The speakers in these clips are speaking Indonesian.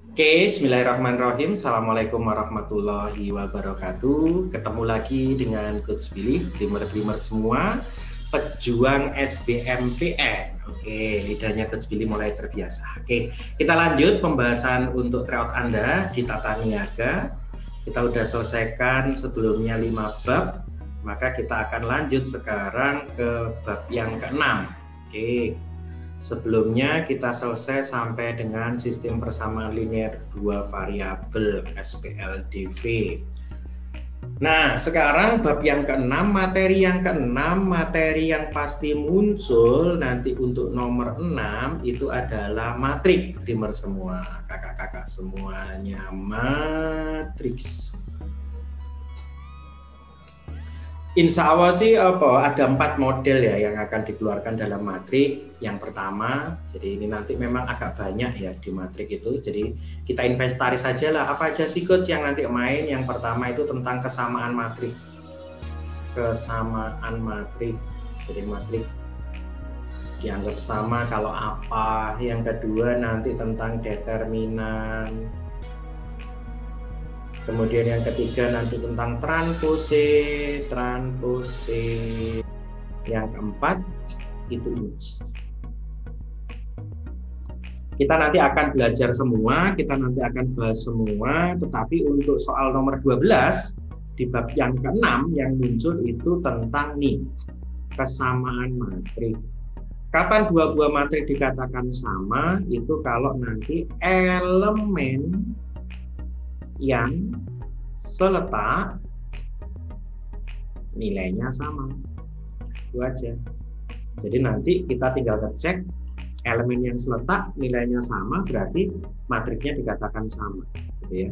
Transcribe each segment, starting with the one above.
Oke, bismillahirrahmanirrahim. Assalamualaikum warahmatullahi wabarakatuh. Ketemu lagi dengan Coach Billy, dreamer-dreamer semua, pejuang SBMPN. Oke, lidahnya Coach Billy mulai terbiasa. Oke, kita lanjut pembahasan untuk tryout Anda di tata niaga. Kita udah selesaikan sebelumnya 5 bab, maka kita akan lanjut sekarang ke bab yang ke-6. Oke. Sebelumnya kita selesai sampai dengan sistem persamaan linear dua variabel SPLDV. Nah, sekarang bab yang ke-6, materi yang ke-6, materi yang pasti muncul nanti untuk nomor 6 itu adalah matrik, dreamer semua, kakak-kakak semuanya, matriks. Insya Allah sih ada 4 model ya yang akan dikeluarkan dalam matrik. Yang pertama, jadi ini nanti memang agak banyak ya di matrik itu. Jadi kita inventaris saja lah apa aja sih coach yang nanti main. Yang pertama itu tentang kesamaan matrik. Kesamaan matrik. Jadi matrik dianggap sama kalau apa. Yang kedua nanti tentang determinan. Kemudian yang ketiga nanti tentang transpose. Yang keempat itu image. Kita nanti akan belajar semua, kita nanti akan bahas semua, tetapi untuk soal nomor 12 di bab yang ke-6 yang muncul itu tentang nih, kesamaan matrik. Kapan dua buah matrik dikatakan sama? Itu kalau nanti elemen yang seletak nilainya sama. Itu aja. Jadi nanti kita tinggal ngecek elemen yang seletak nilainya sama, berarti matriknya dikatakan sama, gitu ya.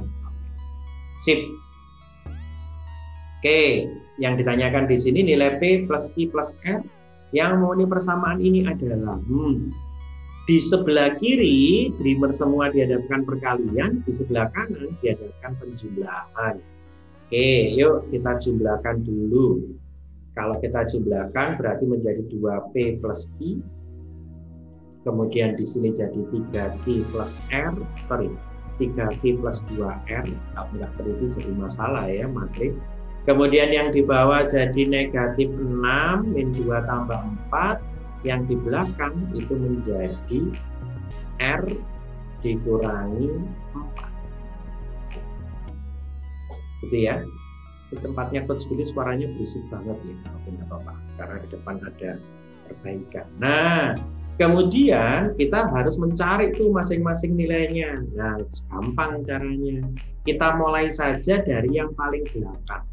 Sip. Oke, yang ditanyakan di sini nilai P plus I plus R yang memenuhi persamaan ini adalah di sebelah kiri, dreamer semua dihadapkan perkalian, di sebelah kanan dihadapkan penjumlahan. Oke, yuk kita jumlahkan dulu. Kalau kita jumlahkan berarti menjadi 2P plus I. Kemudian di sini jadi 3Q plus R, 3Q plus 2R. Kalau nggak teliti jadi masalah ya, matrik. Kemudian yang di bawah jadi negatif 6, min 2 tambah 4. Yang di belakang itu menjadi R dikurangi 4. Gitu ya. Di tempatnya Coach Billy suaranya berisik banget ya. Oke, nggak apa-apa. Karena di depan ada perbaikan. Nah, kemudian kita harus mencari tuh masing-masing nilainya. Nah, gampang caranya. Kita mulai saja dari yang paling belakang.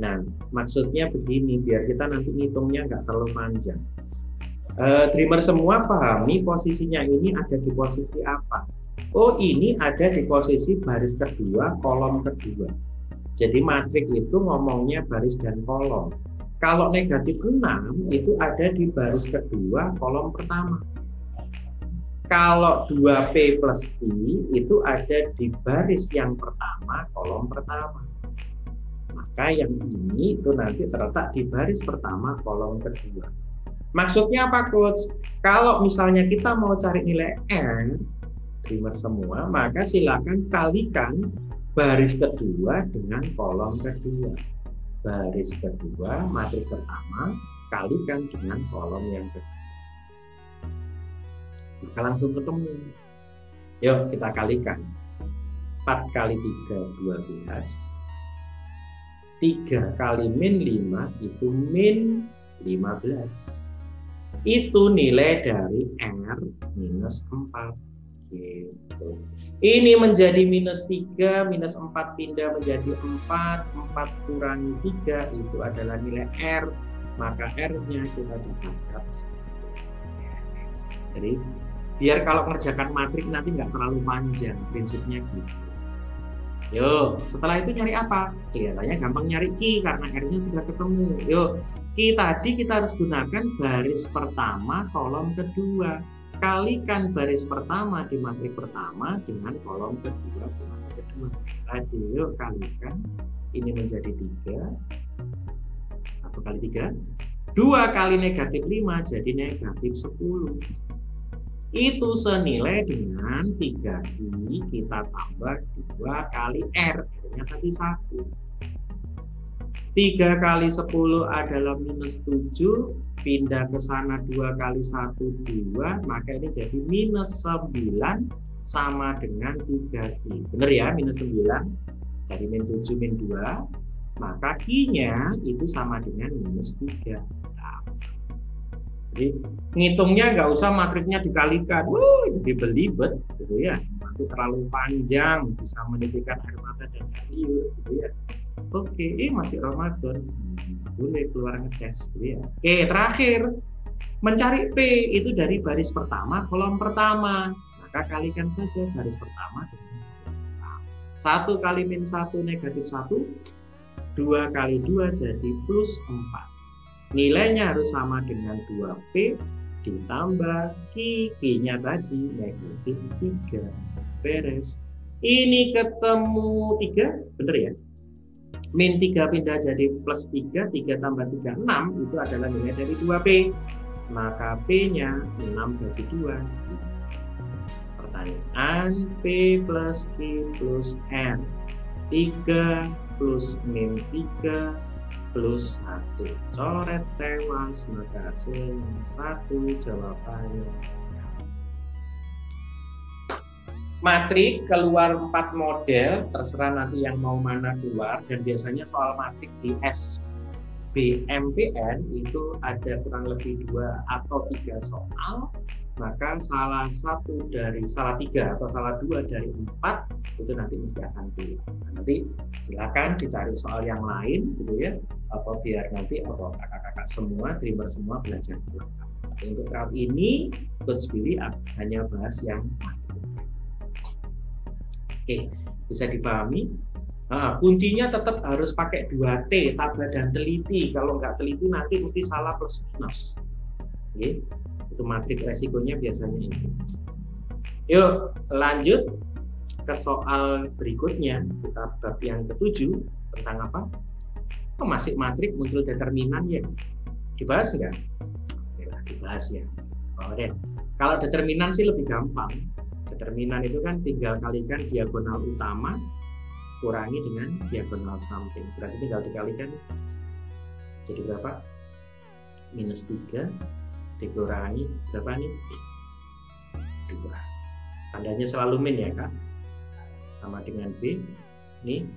Nah, maksudnya begini, biar kita nanti ngitungnya nggak terlalu panjang. Dreamer semua pahami posisinya ini ada di posisi apa? Oh, ini ada di posisi baris kedua, kolom kedua. Jadi matrik itu ngomongnya baris dan kolom. Kalau negatif 6 itu ada di baris kedua, kolom pertama. Kalau 2P plus I itu ada di baris yang pertama, kolom pertama. Maka yang ini itu nanti terletak di baris pertama, kolom kedua. Maksudnya apa, Coach? Kalau misalnya kita mau cari nilai R, dreamer semua, maka silakan kalikan baris kedua dengan kolom kedua. Baris kedua, matrik pertama, kalikan dengan kolom yang kedua. Maka langsung ketemu. Yuk, kita kalikan. 4 kali 3, 12. 3 kali min 5 itu min 15. Itu nilai dari R minus 4. Gitu. Ini menjadi minus 3, minus 4 pindah menjadi 4, 4 kurangi 3 itu adalah nilai R. Maka R-nya kita dapatkan. Jadi biar kalau mengerjakan matrik nanti nggak terlalu panjang, prinsipnya gitu. Yuk, setelah itu nyari apa? Kelihatannya gampang nyari Q karena R-nya sudah ketemu. Yuk, Q tadi kita harus gunakan baris pertama, kolom kedua. Kalikan baris pertama di matrik pertama dengan kolom kedua di matrik kedua. Tadi yuk kalikan, ini menjadi 3. 1 kali 3. 2 kali negatif 5 jadi negatif 10. itu senilai dengan 3i kita tambah 2 kali R, R-nya tadi 1. 3 kali 10 adalah minus 7, pindah ke sana 2 kali 1, 2, maka ini jadi minus 9 sama dengan 3i. Benar ya, minus 9, dari min 7, min 2, maka i-nya itu sama dengan minus 3. Jadi ngitungnya nggak usah matriksnya dikalikan, jadi belibet gitu ya, nanti terlalu panjang, bisa menitikkan air mata dan air liur gitu ya. Oke, masih Ramadan, boleh keluar ngeces gitu ya. Oke, terakhir mencari P itu dari baris pertama kolom pertama, maka kalikan saja baris pertama dengan 1 kali min 1 negatif 1, 2 kali 2 jadi plus 4. Nilainya harus sama dengan 2P ditambah Q-nya tadi negatif 3. Beres. Ini ketemu 3, bener ya? Min 3 pindah jadi plus 3, 3 tambah 3, 6, itu adalah nilai dari 2P. Maka P-nya 6 bagi 2. Pertanyaan, P plus Q plus N. 3 plus min 3 plus 1. Coret tewas, maka hasilnya 1, jawabannya. Matrik keluar 4 model, terserah nanti yang mau mana keluar, dan biasanya soal matrik di SBMPN itu ada kurang lebih 2 atau 3 soal, maka salah 3 atau salah 2 dari 4 itu nanti mesti akan keluar. Nanti silakan dicari soal yang lain gitu ya, atau biar nanti kakak-kakak semua, dreamer semua belajar lengkap. Untuk kali ini Coach Billy hanya bahas yang Oke, bisa dipahami. Kuncinya tetap harus pakai 2T, tabah dan teliti. Kalau nggak teliti nanti mesti salah plus minus. Oke, itu matrik resikonya biasanya ini. Yuk lanjut ke soal berikutnya. Kita bab yang ke-7 tentang apa? Masih matrik muncul determinan ya. Dibahas nggak? Oke lah, dibahas ya. Oke. Kalau determinan sih lebih gampang. Determinan itu kan tinggal kalikan diagonal utama kurangi dengan diagonal samping. Berarti tinggal dikalikan. Jadi berapa? Minus 3 dikurangi berapa nih? 2. Tandanya selalu min ya kan? Sama dengan B. Ini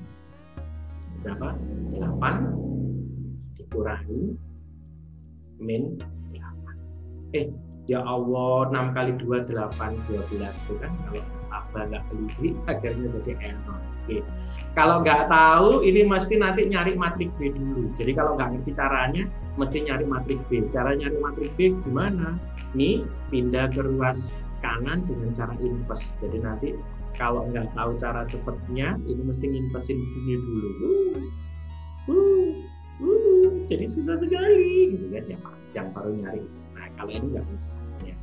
berapa? 8 dikurangi min 8. Ya Allah, 6 kali 2, 8, 12 itu kan kalau tambah nggak teliti akhirnya jadi error. Oke. Kalau nggak tahu, ini mesti nanti nyari matrik B dulu. Jadi kalau nggak ngerti caranya, mesti nyari matrik B. Cara nyari matrik B gimana? Nih, pindah ke ruas kanan dengan cara inverse. Jadi nanti kalau nggak tahu cara cepatnya, ini mesti nginversin ini dulu. Jadi susah sekali, gitu kan ya, panjang baru nyari. Kalau ini nggak bisa. Ya.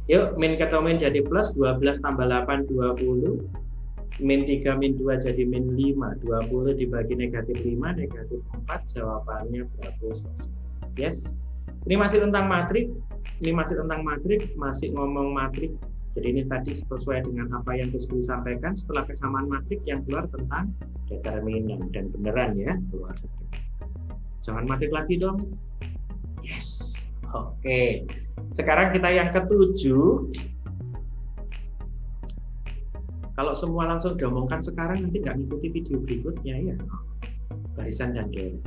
Yuk, min ketemu min jadi plus, 12 tambah 8, 20. Min 3, min 2 jadi min 5. 20 dibagi negatif 5, negatif 4. Jawabannya berapa? Yes. Ini masih tentang matrik. Masih ngomong matrik. Jadi ini tadi sesuai dengan apa yang Gus Billy sampaikan. Setelah kesamaan matrik yang keluar tentang determinan. Dan beneran ya, keluar. Jangan matrik lagi dong. Yes. Oke, sekarang kita yang ke-7. Kalau semua langsung diomongkan sekarang, nanti nggak ngikuti video berikutnya ya. Barisan dan deret.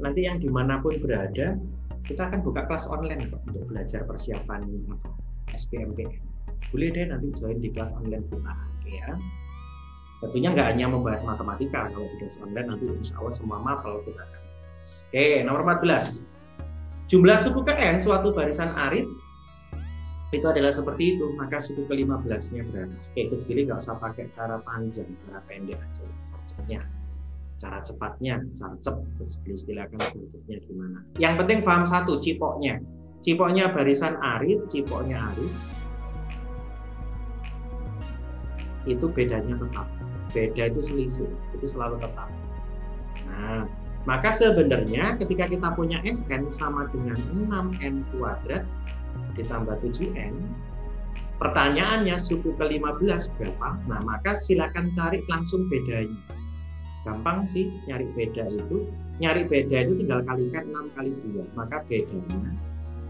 Nanti yang dimanapun berada, kita akan buka kelas online kok, untuk belajar persiapan SBMPN. Boleh deh nanti join di kelas online kita, oke ya. Tentunya nggak hanya membahas matematika, kalau di kelas online nanti insya Allah semua mapel kita akan. Oke, nomor 14. Jumlah suku ke N suatu barisan arit itu adalah seperti itu, maka suku ke-15-nya berapa? Oke, Coach Billy nggak usah pakai cara panjang, cara pendek aja. Cara cepatnya, cara cep, Coach Billy silakan cara cepatnya gimana. Yang penting paham satu, cipoknya. Cipoknya barisan arit, cipoknya arit. Itu bedanya tetap. Beda itu selisih, itu selalu tetap. Nah, Maka sebenarnya ketika kita punya Sn sama dengan 6n kuadrat ditambah 7n, pertanyaannya suku ke-15 berapa? Nah, maka silakan cari langsung bedanya. Gampang sih nyari beda itu. Nyari beda itu tinggal kalikan 6 kali 2. Maka bedanya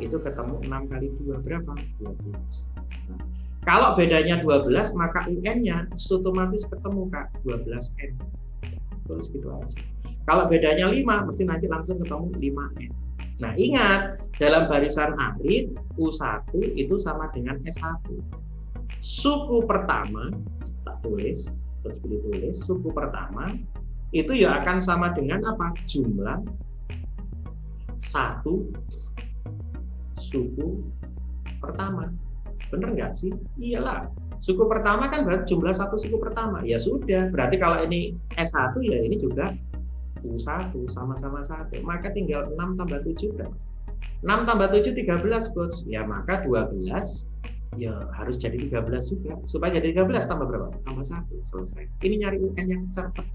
itu ketemu 6 kali 2 berapa? 12. Nah, kalau bedanya 12, maka UN-nya otomatis ketemu, Kak, 12n. Terus gitu aja. Kalau bedanya 5, mesti nanti langsung ketemu 5n. Nah, ingat, dalam barisan arit, U1 itu sama dengan S1. Suku pertama, tak tulis, terus pilih tulis, suku pertama, itu ya akan sama dengan apa? Jumlah 1 suku pertama. Bener nggak sih? Iyalah. Suku pertama kan berarti jumlah 1 suku pertama. Ya sudah, berarti kalau ini S1 ya ini juga U1 sama-sama 1. Maka tinggal 6 tambah 7 berapa? 6 tambah 7 13, Coach. Ya maka 12 ya harus jadi 13 juga. Supaya jadi 13 tambah berapa? Tambah 1. Selesai. Ini nyari UN yang cepat.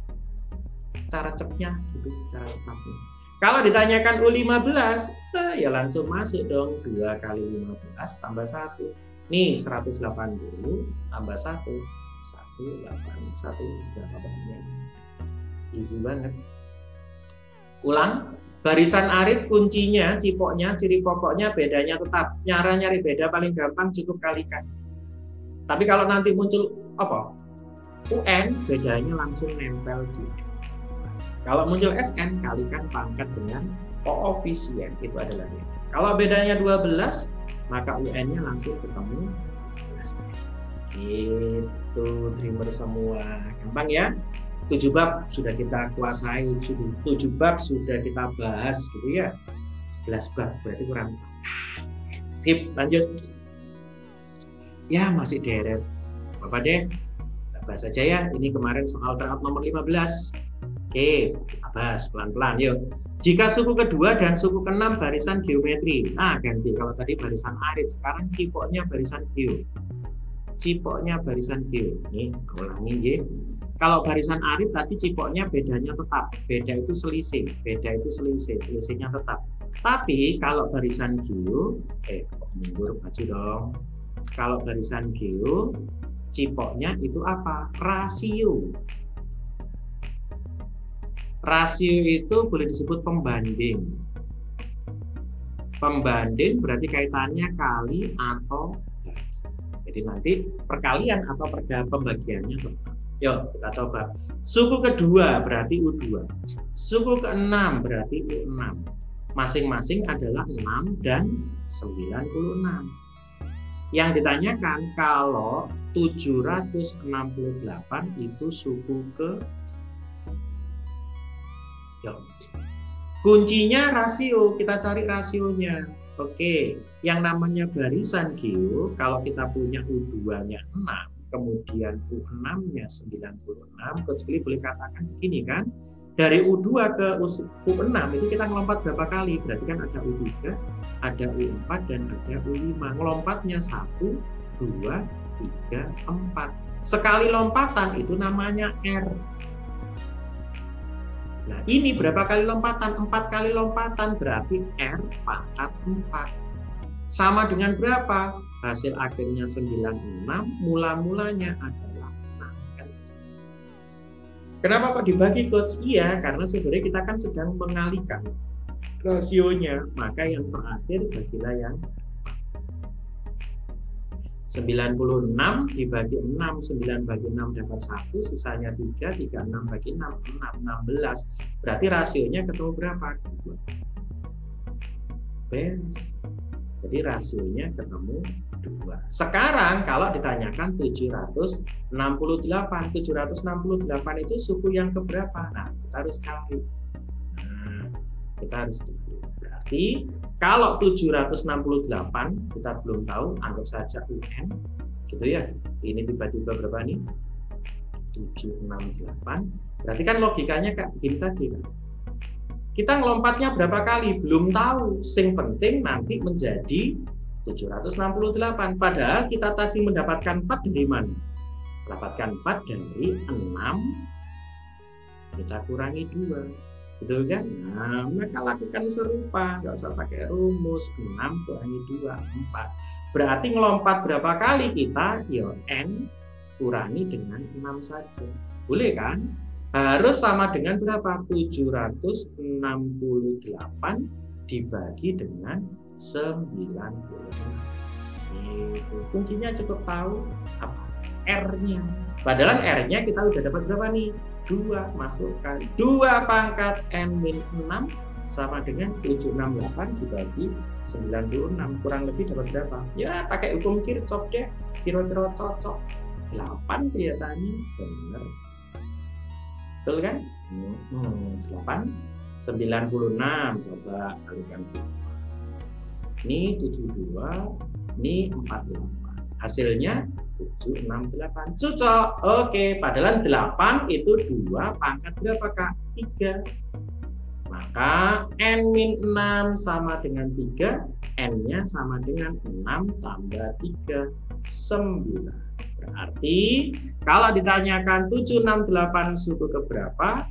Cara cepatnya gitu, cara cepatnya. Kalau ditanyakan U15, ya langsung masuk dong. 2 kali 15 tambah 1. Nih 180 tambah 1. 181 jawabannya. Easy banget. Ulang, barisan arit kuncinya, cipoknya, ciri pokoknya, bedanya tetap. Nyari beda paling gampang cukup kalikan. Tapi kalau nanti muncul apa? UN, bedanya langsung nempel di N. Kalau muncul SN, kalikan pangkat dengan koefisien, itu adalah N. Kalau bedanya 12, maka UN-nya langsung ketemu SN. Gitu, dreamer semua. Gampang ya? 7 bab sudah kita kuasai, 7 bab sudah kita bahas gitu ya. 11 bab berarti kurang. Sip, lanjut. Ya, masih deret. Bapak deh, kita bahas aja ya. Ini kemarin soal tryout nomor 15. Oke, kita bahas pelan-pelan yuk. Jika suku kedua dan suku ke-6 barisan geometri. Nah, ganti. Kalau tadi barisan arit, sekarang cipoknya barisan geo. Cipoknya barisan geo. Nih, ulangi ya. Kalau barisan arit tadi cipoknya bedanya tetap. Beda itu selisih. Beda itu selisih. Selisihnya tetap. Tapi kalau barisan geo, mundur maju dong. Kalau barisan geo, cipoknya itu apa? Rasio. Rasio itu boleh disebut pembanding. Pembanding berarti kaitannya kali atau bagi. Jadi nanti perkalian atau pembagiannya tetap. Yuk kita coba. Suku kedua berarti U2. Suku ke-6 berarti U6. Masing-masing adalah 6 dan 96. Yang ditanyakan kalau 768 itu suku ke. Yuk. Kuncinya rasio, kita cari rasionya. Oke, yang namanya barisan geo, kalau kita punya U2-nya 6, kemudian U6-nya 96, Coach Billy boleh katakan begini kan, dari U2 ke U6 itu kita ngelompat berapa kali? Berarti kan ada U3, ada U4, dan ada U5. Ngelompatnya 1, 2, 3, 4. Sekali lompatan itu namanya R. Nah, ini berapa kali lompatan? 4 kali lompatan, berarti R pangkat 4. Sama dengan berapa? Hasil akhirnya 96, mula-mulanya adalah 6. Kenapa kok dibagi, Coach? Iya, karena sebenarnya kita kan sedang mengalihkan rasionya. Maka yang terakhir bagilah yang 96 dibagi 6, 9 bagi 6 dapat 1, sisanya 3, 36 bagi 6, 16. Berarti rasionya ketemu berapa? 2. Beres. Jadi rasionya ketemu 2. Sekarang kalau ditanyakan 768 itu suku yang keberapa? Nah, kita harus cari. Berarti kalau 768 kita belum tahu, anggap saja UN, gitu ya. Ini tiba-tiba berapa nih? 768. Berarti kan logikanya kayak gini tadi kan. Kita ngelompatnya berapa kali? Belum tahu. Sing penting nanti menjadi 768. Padahal kita tadi mendapatkan 4 dari mana? Mendapatkan 4 dari 6. Kita kurangi 2. Gitu kan? Nah, maka lakukan serupa, nggak usah pakai rumus. 6 kurangi 2, 4. Berarti ngelompat berapa kali kita? Ya, N kurangi dengan 6 saja. Boleh kan? Harus sama dengan berapa? 768 dibagi dengan 96. Itu kuncinya cukup tahu apa? R-nya. Padahal R-nya kita udah dapat berapa nih? 2, masukkan 2 pangkat N-6 sama dengan 768 dibagi 96, kurang lebih dapat berapa? Ya pakai hukum Kirchhoff deh, kira-kira cocok. 8 kelihatannya benar. Betul kan? 8 96, coba kalikan. Ini 72, ini 48. Hasilnya 768. Cocok. Oke, padahal 8 itu 2 pangkat berapa, Kak? 3. Maka N-6 sama dengan 3, N-nya sama dengan 6 tambah 3, 9. Berarti kalau ditanyakan 768 suku ke berapa,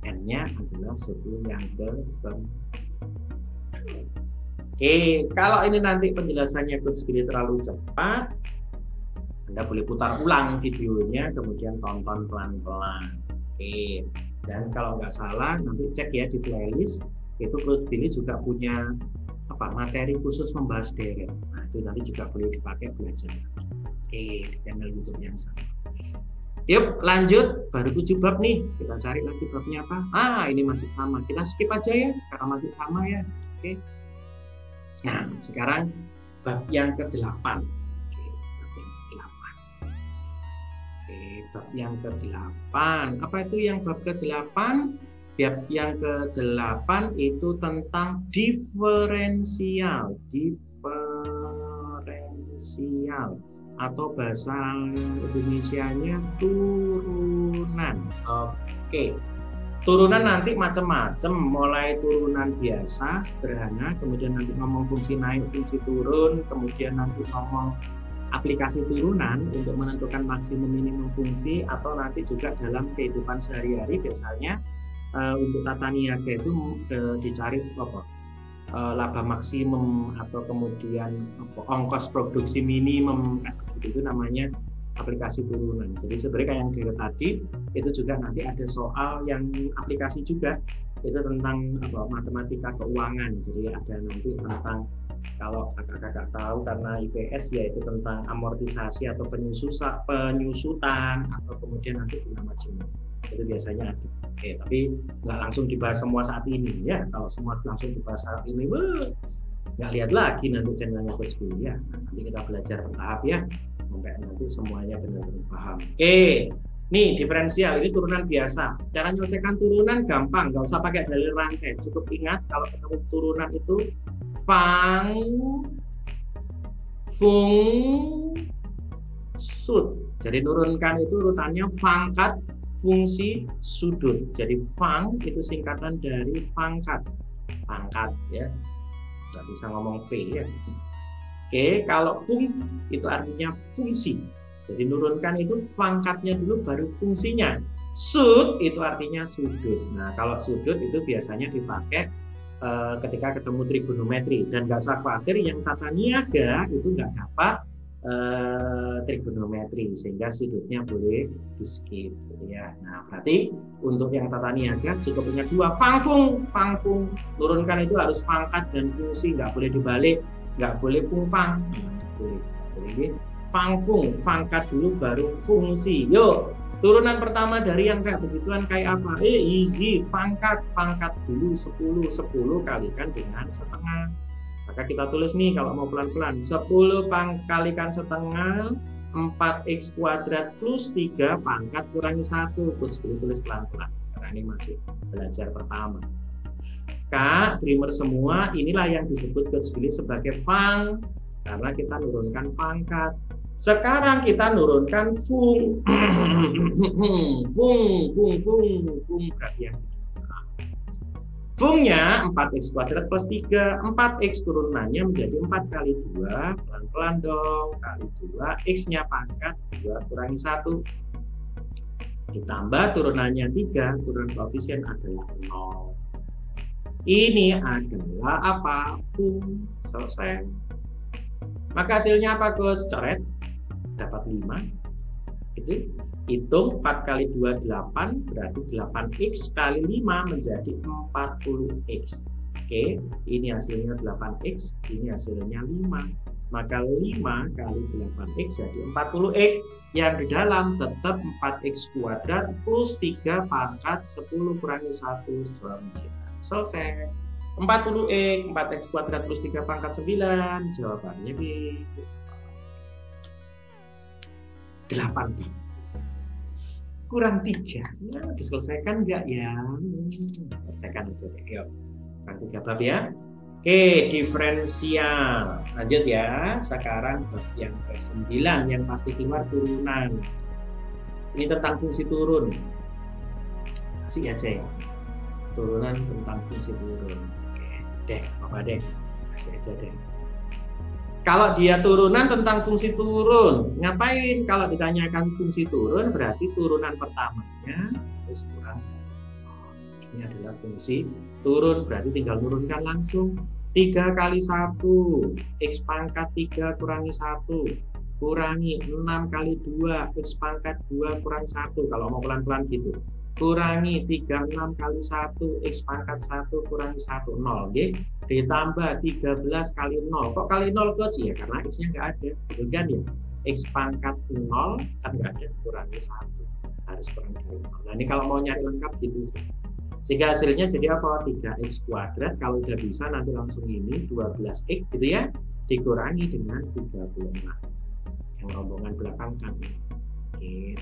N-nya adalah suku yang ke-9. Oke, kalau ini nanti penjelasannya Coach Billy terlalu cepat, Anda boleh putar ulang videonya, kemudian tonton pelan-pelan. Oke, dan kalau nggak salah, nanti cek ya di playlist, itu Coach Billy juga punya materi khusus membahas deret. Nah, itu nanti juga boleh dipakai belajar. Oke, di channel YouTube yang sama. Yuk, lanjut. Baru 7 bab nih. Kita cari lagi babnya apa. Ini masih sama. Kita skip aja ya, karena masih sama ya. Oke. Nah, sekarang bab yang ke-8. Bab yang ke-8. Apa itu yang bab ke-8? Bab yang ke-8 itu tentang diferensial. Diferensial. Atau bahasa Indonesianya turunan. Oke. Turunan nanti macam-macam, mulai turunan biasa, sederhana, kemudian nanti ngomong fungsi naik, fungsi turun, kemudian nanti ngomong aplikasi turunan untuk menentukan maksimum minimum fungsi, atau nanti juga dalam kehidupan sehari-hari biasanya untuk tata niaga itu dicari laba maksimum atau kemudian ongkos produksi minimum, itu namanya aplikasi turunan. Jadi sebenarnya kayak yang dari tadi itu juga nanti ada soal yang aplikasi juga, itu tentang matematika keuangan. Jadi ada nanti tentang, kalau kakak-kakak tahu karena IPS, yaitu tentang amortisasi atau penyusutan atau kemudian nanti guna majemuk. Itu biasanya ada. Oke, tapi nggak langsung dibahas semua saat ini ya. Kalau semua langsung dibahas saat ini, nggak lihat lagi nanti channelnya Coach Billy ya. Nanti kita belajar bertahap ya, sampai nanti semuanya benar-benar paham. Oke, nih diferensial ini turunan biasa. Cara menyelesaikan turunan gampang, nggak usah pakai dalil rangkai. Cukup ingat kalau ketemu turunan itu fung sud. Jadi nurunkan itu urutannya pangkat fungsi sudut. Jadi fang itu singkatan dari pangkat ya. Nggak bisa ngomong P ya. Oke, kalau fung itu artinya fungsi. Jadi nurunkan itu pangkatnya dulu baru fungsinya. Sud itu artinya sudut. Nah, kalau sudut itu biasanya dipakai ketika ketemu trigonometri, dan nggak usah khawatir yang tata niaga itu nggak dapat trigonometri, sehingga sudutnya boleh di skip gitu ya. Nah, berarti untuk yang tata niaga cukup ingat 2, fang-fung. Turunkan itu harus pangkat dan fungsi, nggak boleh dibalik, nggak boleh fung-fang. Boleh fang-fung, pangkat dulu baru fungsi. Yuk, turunan pertama dari yang kayak begituan kayak apa? Easy, pangkat dulu 10 kalikan dengan setengah. Maka kita tulis nih kalau mau pelan-pelan, 10 kalikan setengah 4x kuadrat plus 3 pangkat kurangi 1. Terus tulis pelan-pelan karena ini masih belajar pertama. Kak, dreamer semua, inilah yang disebut Coach Billy sebagai fang, karena kita nurunkan pangkat. Sekarang kita nurunkan fung. Fung berarti yang fungnya 4x kuadrat plus 3. 4x turunannya menjadi 4 kali 2. Pelan-pelan dong. Kali 2. X-nya pangkat 2 kurangi 1. ditambah turunannya 3, turunan koefisien adalah 0. Ini adalah apa? Fung. Selesai. Maka hasilnya apa, Gus? Coret. Dapat 5. Gitu. Hitung 4 kali 2, 8. Berarti 8x kali 5 menjadi 40x. Oke, ini hasilnya 8x. Ini hasilnya 5. Maka 5 kali 8x jadi 40x. Yang di dalam tetap 4x kuadrat plus 3 pangkat 10 kurangi 1, 9. Selesai. 40x, 4x kuadrat plus 3 pangkat 9. Jawabannya B. 8. Kurang 3. Nah, diselesaikan enggak ya? Selesaikan aja deh. Yuk. Kurang 3 bab ya. Oke, diferensial. Lanjut ya. Sekarang bab yang ke-9 yang pasti keluar turunan. Ini tentang fungsi turun. Kasih aja ya. Turunan tentang fungsi turun. Oke, deh, apa deh? Kasih aja deh. Kalau dia turunan tentang fungsi turun, ngapain? Kalau ditanyakan fungsi turun, berarti turunan pertamanya harus kurang. Ini adalah fungsi turun, berarti tinggal turunkan langsung. 3 kali 1, x pangkat 3 kurangi 1, kurangi 6 kali 2, x pangkat 2 kurang 1, kalau mau pelan-pelan gitu. Kurangi 36 kali 1, x pangkat 1 kurangi 1, 0. Okay? Ditambah 13 kali 0. Kok kali 0, Coach? Ya, karena x-nya nggak ada. Betul kan ya? X pangkat 0 kan nggak ada, kurangi 1. Harus kurang dari 0. Nah, ini kalau mau nyari lengkap gitu. Sehingga hasilnya jadi apa? 3x kuadrat. Kalau udah bisa nanti langsung ini 12x gitu ya. Dikurangi dengan 36. Yang rombongan belakang kan. Gitu.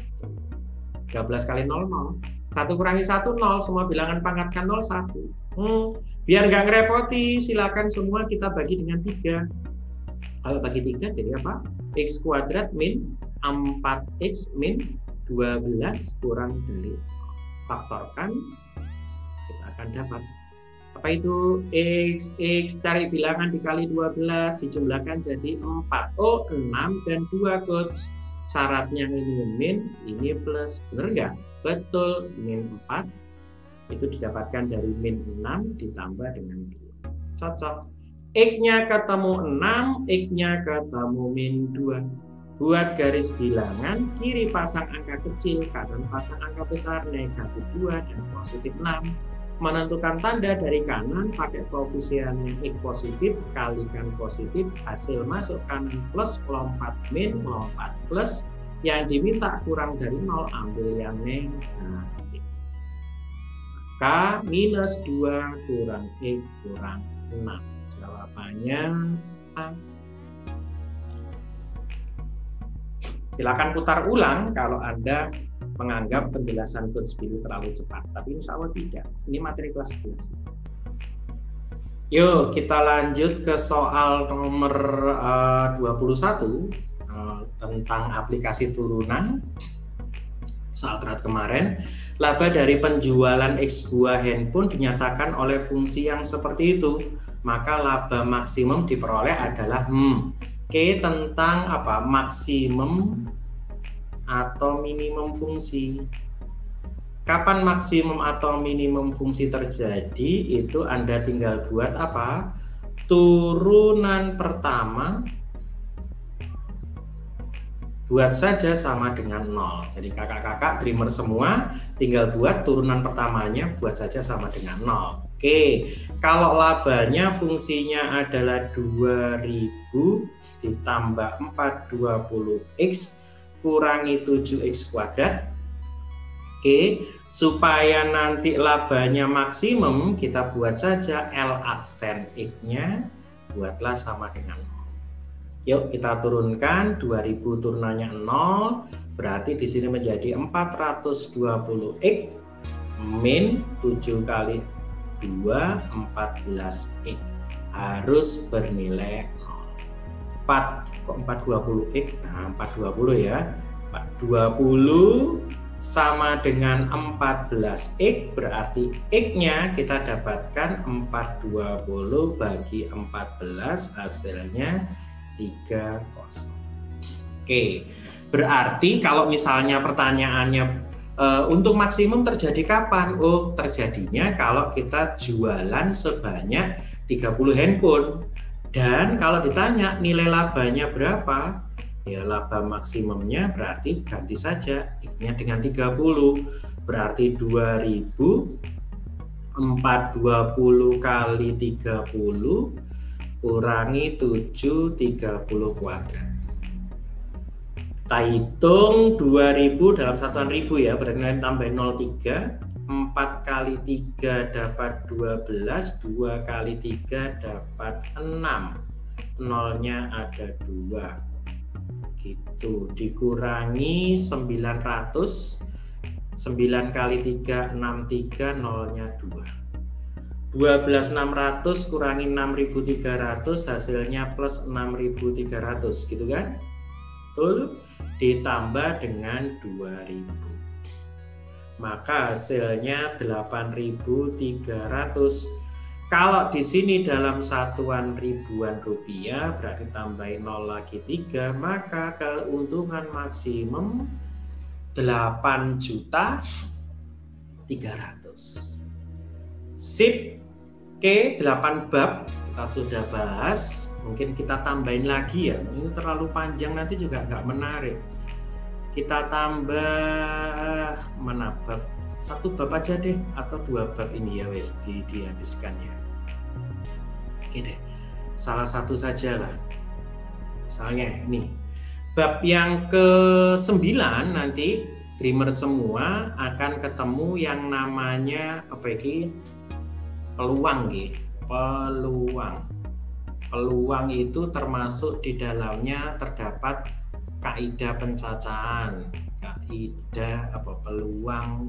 13 kali 0, 0. 1 kurangi 1, 0. Semua bilangan pangkatkan 0, 1. Biar nggak ngerepoti, silakan semua kita bagi dengan 3. Kalau bagi 3 jadi apa? X kuadrat min 4x min 12 kurang dari 0. Faktorkan, kita akan dapat. Apa itu? X cari bilangan dikali 12, dijumlahkan jadi 4. Oh, 6 dan 2, Coach. Syaratnya ini min, ini plus. Benar nggak? Betul, min 4 itu didapatkan dari min 6 ditambah dengan 2. Cocok. X-nya ketemu 6, X-nya ketemu min 2. Buat garis bilangan, kiri pasang angka kecil, kanan pasang angka besar, negatif 2 dan positif 6. Menentukan tanda dari kanan, pakai koefisiennya X positif, kalikan positif, hasil masuk kanan plus, lompat min, lompat plus. Yang diminta kurang dari 0, ambil yang negatif. Maka minus 2 kurang X kurang 6. Jawabannya A. Silakan putar ulang kalau Anda menganggap penjelasan Coach Billy terlalu cepat. Tapi insya Allah tidak. Ini materi kelas 11. Yuk, kita lanjut ke soal nomor 21. Tentang aplikasi turunan. Soal terat kemarin, laba dari penjualan X buah handphone dinyatakan oleh fungsi yang seperti itu, maka laba maksimum diperoleh adalah tentang apa? Maksimum atau minimum fungsi. Kapan maksimum atau minimum fungsi terjadi? Itu Anda tinggal buat apa? Turunan pertama buat saja sama dengan 0. Jadi kakak-kakak dreamer semua tinggal buat turunan pertamanya buat saja sama dengan 0. Oke, kalau labanya fungsinya adalah 2000 ditambah 420x kurangi 7x kuadrat. Oke, supaya nanti labanya maksimum kita buat saja L aksen X-nya buatlah sama dengan 0. Yuk kita turunkan 2000 turunannya 0, berarti di sini menjadi 420x min 7 kali 2 14x harus bernilai 0. 420x, nah 420 ya. 420 sama dengan 14x, berarti x-nya kita dapatkan 420 bagi 14, hasilnya 30. Oke, berarti kalau misalnya pertanyaannya Untuk maksimum terjadi kapan? Oh, terjadinya kalau kita jualan sebanyak 30 handphone. Dan kalau ditanya nilai labanya berapa? Ya, laba maksimumnya berarti ganti saja X-nya dengan 30. Berarti 2000 kali 30 kurangi 730 kuadrat. Kita hitung 2000 dalam satuan ribu ya, berarti tambahin 03, 4 kali 3 dapat 12, 2 kali 3 dapat 6, nolnya ada 2, gitu, dikurangi 900, 9 kali 3, 63, nolnya 2, 12.600 kurangi 6.300 hasilnya plus 6.300, gitu kan? Betul, ditambah dengan 2000, maka hasilnya 8.300. Kalau di sini dalam satuan ribuan rupiah berarti tambahin 0 lagi 3, maka keuntungan maksimum 8.300.000. Sip. Oke, 8 bab kita sudah bahas. Mungkin kita tambahin lagi ya, ini terlalu panjang nanti juga nggak menarik. Kita tambah mana bab? 1 bab aja deh, atau 2 bab ini ya wes dihabiskan ya. Oke deh, salah satu saja lah. Misalnya ini bab yang ke-9 nanti dreamer semua akan ketemu yang namanya apa ini? Peluang gitu. Peluang itu termasuk di dalamnya terdapat kaidah pencacahan, kaidah apa peluang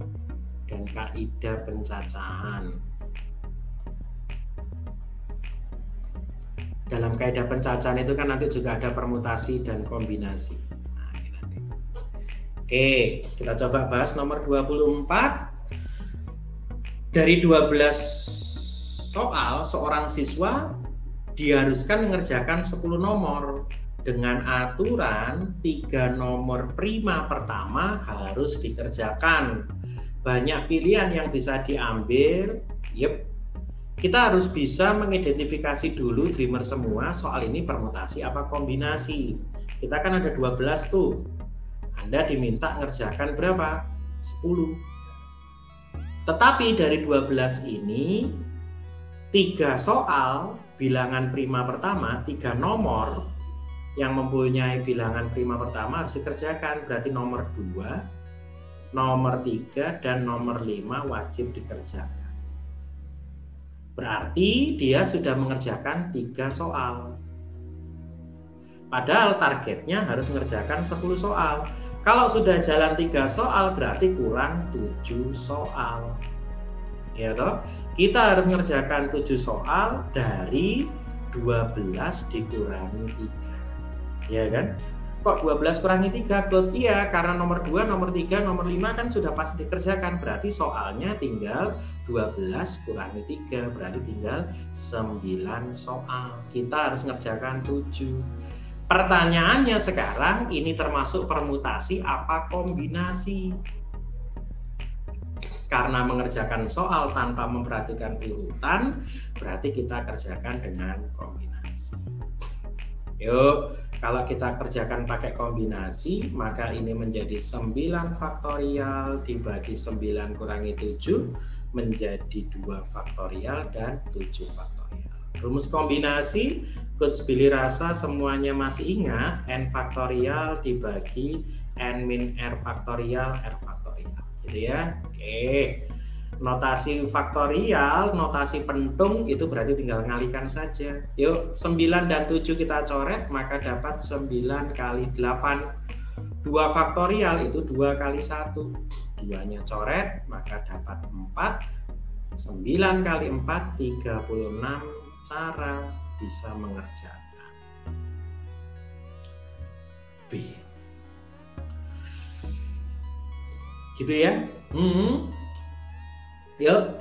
dan kaidah pencacahan. Dalam kaidah pencacahan itu kan nanti juga ada permutasi dan kombinasi. Nah, ini nanti. Oke, kita coba bahas nomor 24. Dari 12 soal, seorang siswa diharuskan mengerjakan 10 nomor dengan aturan 3 nomor prima pertama harus dikerjakan. Banyak pilihan yang bisa diambil. Kita harus bisa mengidentifikasi dulu dreamer semua soal ini permutasi apa kombinasi. Kita kan ada 12 tuh. Anda diminta ngerjakan berapa? 10. Tetapi dari 12 ini 3 soal bilangan prima pertama, 3 nomor yang mempunyai bilangan prima pertama harus dikerjakan. Berarti nomor 2, nomor 3, dan nomor 5 wajib dikerjakan. Berarti dia sudah mengerjakan 3 soal. Padahal targetnya harus mengerjakan 10 soal. Kalau sudah jalan 3 soal berarti kurang 7 soal. Ya toh? Kita harus mengerjakan 7 soal dari 12 dikurangi 3. Ya kan? Kok 12 kurangi 3? Coach, iya, karena nomor 2, nomor 3, nomor 5 kan sudah pasti dikerjakan. Berarti soalnya tinggal 12 kurangi 3. Berarti tinggal 9 soal. Kita harus mengerjakan 7. Pertanyaannya sekarang, ini termasuk permutasi apa kombinasi? Karena mengerjakan soal tanpa memperhatikan urutan, berarti kita kerjakan dengan kombinasi. Yuk, kalau kita kerjakan pakai kombinasi, maka ini menjadi 9 faktorial dibagi 9 kurangi 7 menjadi 2 faktorial dan 7 faktorial. Rumus kombinasi, Coach Billy rasa semuanya masih ingat, n faktorial dibagi n min r faktorial gitu ya. Oke. Notasi faktorial, notasi pentung itu berarti tinggal ngalihkan saja. Yuk, 9 dan 7 kita coret, maka dapat 9 kali 8. 2 faktorial itu 2 kali 1. 2-nya coret, maka dapat 4. 9 kali 4, 36 cara bisa mengerjakan. B. Gitu ya. Yuk,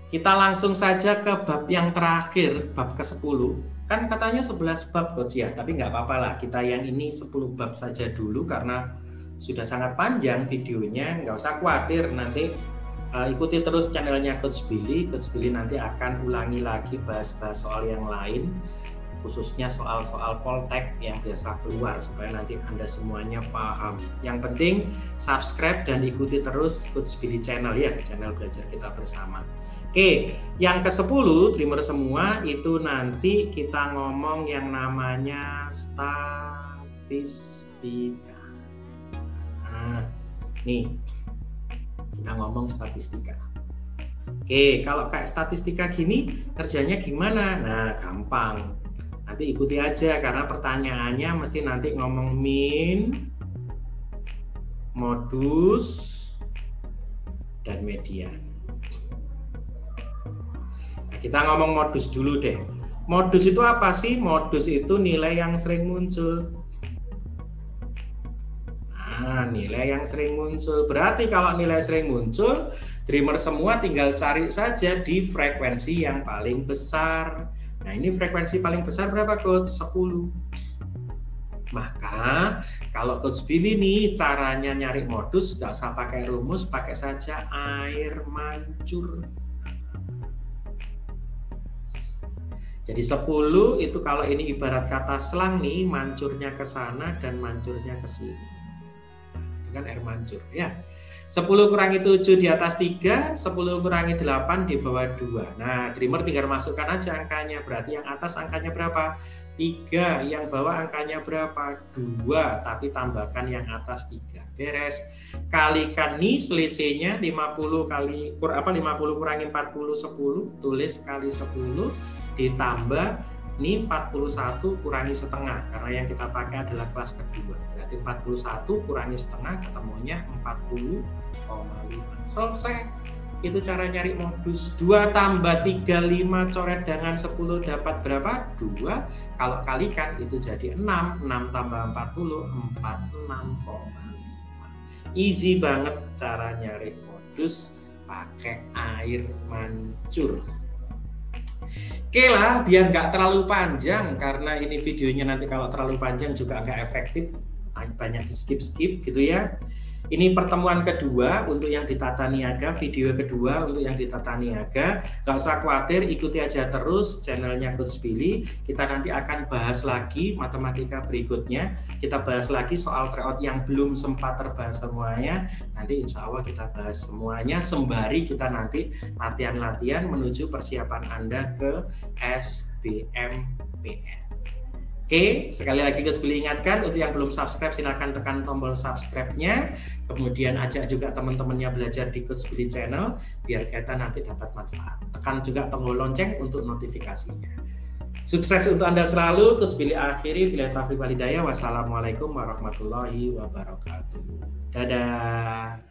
kita langsung saja ke bab yang terakhir, bab ke-10. Kan katanya 11 bab Coach ya, tapi nggak apa-apa lah, kita yang ini 10 bab saja dulu karena sudah sangat panjang videonya, nggak usah khawatir, nanti ikuti terus channelnya Coach Billy. Coach Billy nanti akan ulangi lagi bahas-bahas soal yang lain, khususnya soal-soal poltek yang biasa keluar, supaya nanti Anda semuanya paham. Yang penting subscribe dan ikuti terus Coach Billy channel ya, channel belajar kita bersama. Oke, yang ke-10 Dreamer semua itu nanti kita ngomong yang namanya statistika. Nah, nih kita ngomong statistika. Oke, kalau kayak statistika gini kerjanya gimana? Nah, gampang. Nanti ikuti aja karena pertanyaannya mesti nanti ngomong min, modus, dan median. Nah, kita ngomong modus dulu deh. Modus itu apa sih? Modus itu nilai yang sering muncul. Nah, nilai yang sering muncul. Berarti kalau nilai sering muncul, Dreamer semua tinggal cari saja di frekuensi yang paling besar. Nah, ini frekuensi paling besar berapa, Coach? 10. Maka, kalau Coach Billy nih, caranya nyari modus, nggak usah pakai rumus, pakai saja air mancur. Jadi 10 itu kalau ini ibarat kata selang nih, mancurnya ke sana dan mancurnya ke sini. Kan air mancur ya. 10 kurangi 7 di atas 3, 10 kurangi 8 di bawah 2. Nah, Dreamer tinggal masukkan aja angkanya. Berarti yang atas angkanya berapa? 3, yang bawah angkanya berapa? 2, tapi tambahkan yang atas 3. Beres. Kalikan nih selisihnya 50 kurangi 40 10, tulis kali 10 ditambah ini 41 kurangi setengah, karena yang kita pakai adalah kelas kedua. Berarti 41 kurangi setengah ketemunya 40,5. Selesai. Itu cara nyari modus. 2 tambah 3, 5 coret dengan 10 dapat berapa? 2. Kalau kalikan itu jadi 6. 6 tambah 40, 46,5. Easy banget cara nyari modus pakai air mancur. Oke lah, biar nggak terlalu panjang, karena ini videonya nanti kalau terlalu panjang juga nggak efektif, banyak di skip gitu ya. Ini pertemuan kedua untuk yang di Tata Niaga, video kedua untuk yang di Tata Niaga. Nggak usah khawatir, ikuti aja terus channelnya Coach Billy. Kita nanti akan bahas lagi matematika berikutnya. Kita bahas lagi soal tryout yang belum sempat terbahas semuanya. Nanti insya Allah kita bahas semuanya, sembari kita nanti latihan-latihan menuju persiapan Anda ke SBMPN. Oke, sekali lagi Coach Billy ingatkan, untuk yang belum subscribe silahkan tekan tombol subscribe-nya. Kemudian ajak juga teman-temannya belajar di Coach Billy channel, biar kita nanti dapat manfaat. Tekan juga tombol lonceng untuk notifikasinya. Sukses untuk Anda selalu. Coach Billy akhiri. Billahi taufiq wal hidayah. Wassalamualaikum warahmatullahi wabarakatuh. Dadah.